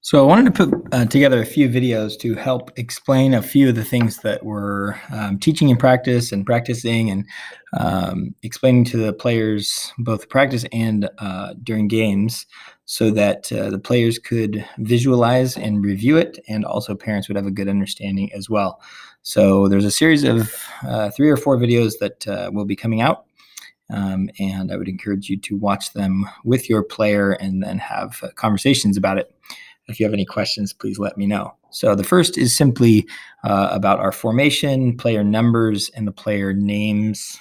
So I wanted to put together a few videos to help explain a few of the things that we're teaching in practice and practicing and explaining to the players both practice and during games so that the players could visualize and review it, and also parents would have a good understanding as well. So there's a series of 3 or 4 videos that will be coming out. And I would encourage you to watch them with your player and then have conversations about it. If you have any questions, please let me know. So the first is simply about our formation, player numbers, and the player names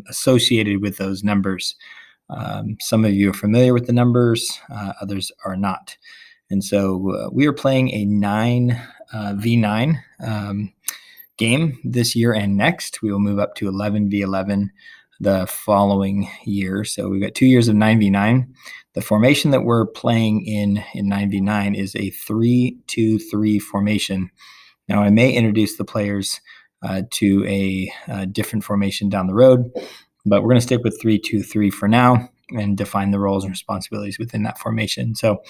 associated with those numbers. Some of you are familiar with the numbers, others are not. And so we are playing a 9v9 game this year and next. We will move up to 11v11 the following year. So we've got 2 years of 9v9. The formation that we're playing in 9v9 is a 3-2-3 formation. Now, I may introduce the players to a different formation down the road, but we're going to stick with 3-2-3 for now and define the roles and responsibilities within that formation. So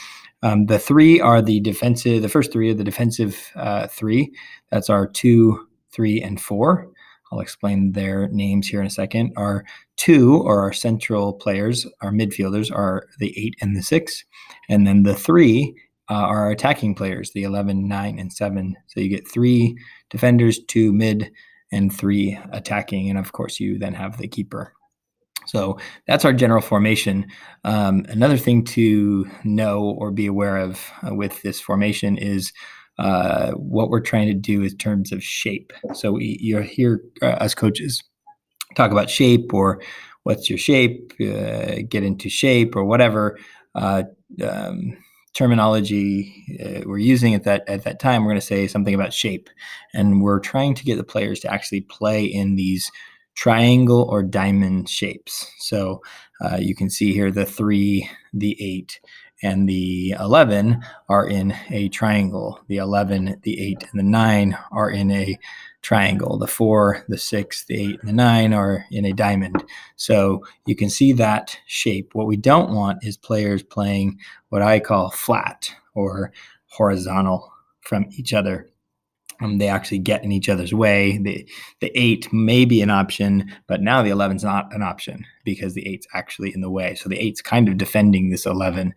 the three are the defensive, the first three are the defensive three. That's our 2, 3, and 4. I'll explain their names here in a second. Our 2, or our central players, our midfielders, are the 8 and the 6. And then the 3 are our attacking players, the 11, 9, and 7. So you get 3 defenders, 2 mid, and 3 attacking. And of course, you then have the keeper. So that's our general formation. Another thing to know or be aware of with this formation is what we're trying to do in terms of shape. So you hear us coaches talk about shape, or what's your shape, get into shape, or whatever terminology we're using at that time. We're going to say something about shape, and we're trying to get the players to actually play in these triangle or diamond shapes. So you can see here the 3, the 8, and the 11 are in a triangle. The 11, the 8, and the 9 are in a triangle. The 4, the 6, the 8, and the 9 are in a diamond. So you can see that shape. What we don't want is players playing what I call flat or horizontal from each other. They actually get in each other's way. The 8 may be an option, but now the 11's not an option because the 8's actually in the way. So the 8's kind of defending this 11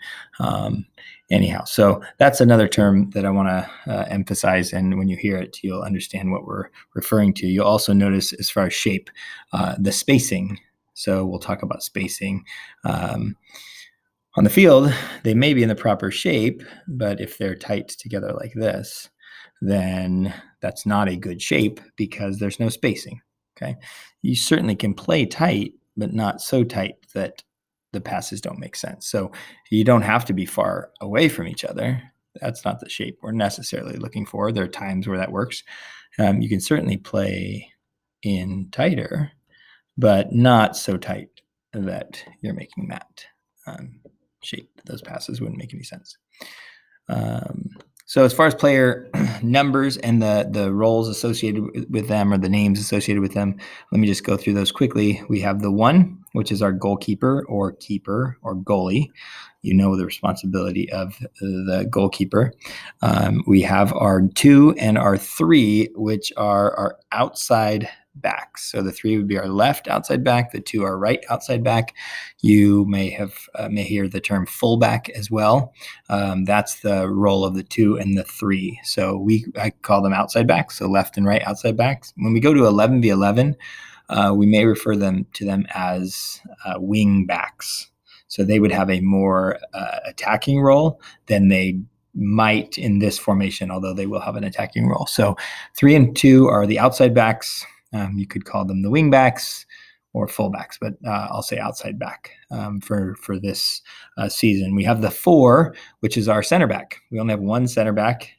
anyhow. So that's another term that I want to emphasize, and when you hear it, you'll understand what we're referring to. You'll also notice, as far as shape, the spacing. So we'll talk about spacing. On the field, they may be in the proper shape, but if they're tight together like this, then that's not a good shape because there's no spacing. Okay. You certainly can play tight, but not so tight that the passes don't make sense. So you don't have to be far away from each other. That's not the shape we're necessarily looking for. There are times where that works. You can certainly play in tighter, but not so tight that you're making that shape. Those passes wouldn't make any sense. So as far as player numbers and the roles associated with them, or the names associated with them, let me just go through those quickly. We have the 1, which is our goalkeeper or keeper or goalie. You know the responsibility of the goalkeeper. We have our 2 and our 3, which are our outside backs. So the 3 would be our left outside back. The 2 are right outside back. You may hear the term fullback as well. That's the role of the 2 and the 3. So I call them outside backs. So left and right outside backs. When we go to 11v11, we may refer to them as wing backs. So they would have a more attacking role than they might in this formation, although they will have an attacking role. So 3 and 2 are the outside backs. You could call them the wing backs or fullbacks, but I'll say outside back for this season. We have the 4, which is our center back. We only have one center back.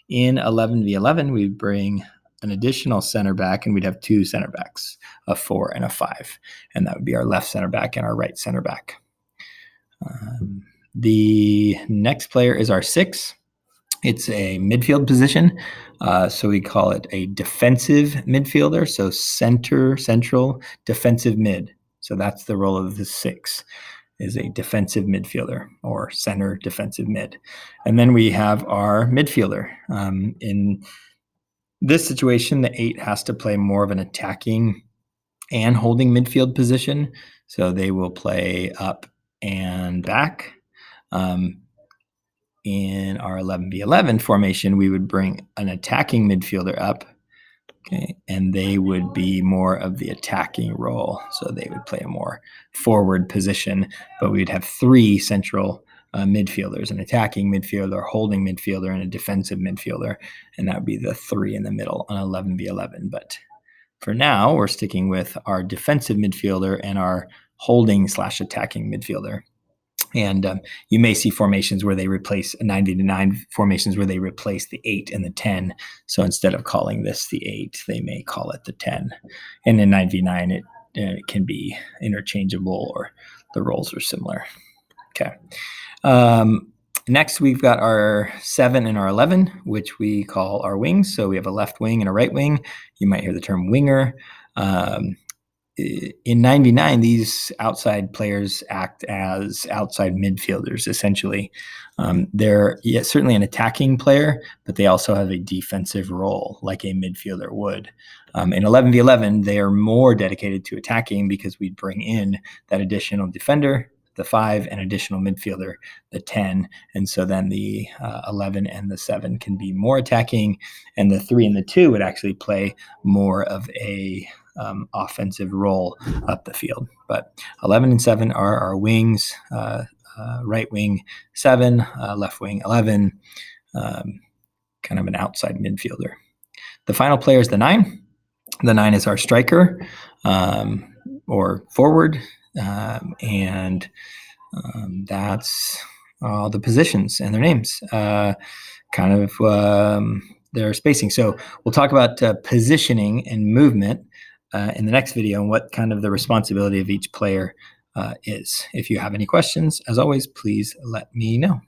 In 11v11, we bring an additional center back, and we'd have 2 center backs, a 4 and a 5, and that would be our left center back and our right center back. The next player is our 6. It's a midfield position, so we call it a defensive midfielder. So central defensive mid. So that's the role of the 6. is a defensive midfielder or center defensive mid. And then we have our midfielder. In this situation, the 8 has to play more of an attacking and holding midfield position. So they will play up and back. In our 11v11 formation, we would bring an attacking midfielder up, okay, and they would be more of the attacking role. So they would play a more forward position, but we'd have 3 central midfielders, an attacking midfielder, holding midfielder, and a defensive midfielder, and that would be the 3 in the middle on 11v11. But for now, we're sticking with our defensive midfielder and our holding/attacking midfielder. And you may see formations where they replace 9v9 formations where they replace the 8 and the 10. So instead of calling this the 8, they may call it the 10. And in 9v9, it can be interchangeable or the roles are similar. Okay. Next, we've got our 7 and our 11, which we call our wings. So we have a left wing and a right wing. You might hear the term winger. In 9v9, these outside players act as outside midfielders, essentially. They're certainly an attacking player, but they also have a defensive role, like a midfielder would. In 11v11, they are more dedicated to attacking because we bring in that additional defender, the 5, and additional midfielder, the 10. And so then the 11 and the 7 can be more attacking, and the 3 and the 2 would actually play more of a offensive role up the field. But 11 and 7 are our wings, right wing 7, left wing 11, kind of an outside midfielder. The final player is the 9. The 9 is our striker or forward, and that's all the positions and their names, kind of their spacing. So we'll talk about positioning and movement in the next video and what kind of the responsibility of each player is. If you have any questions, as always, please let me know.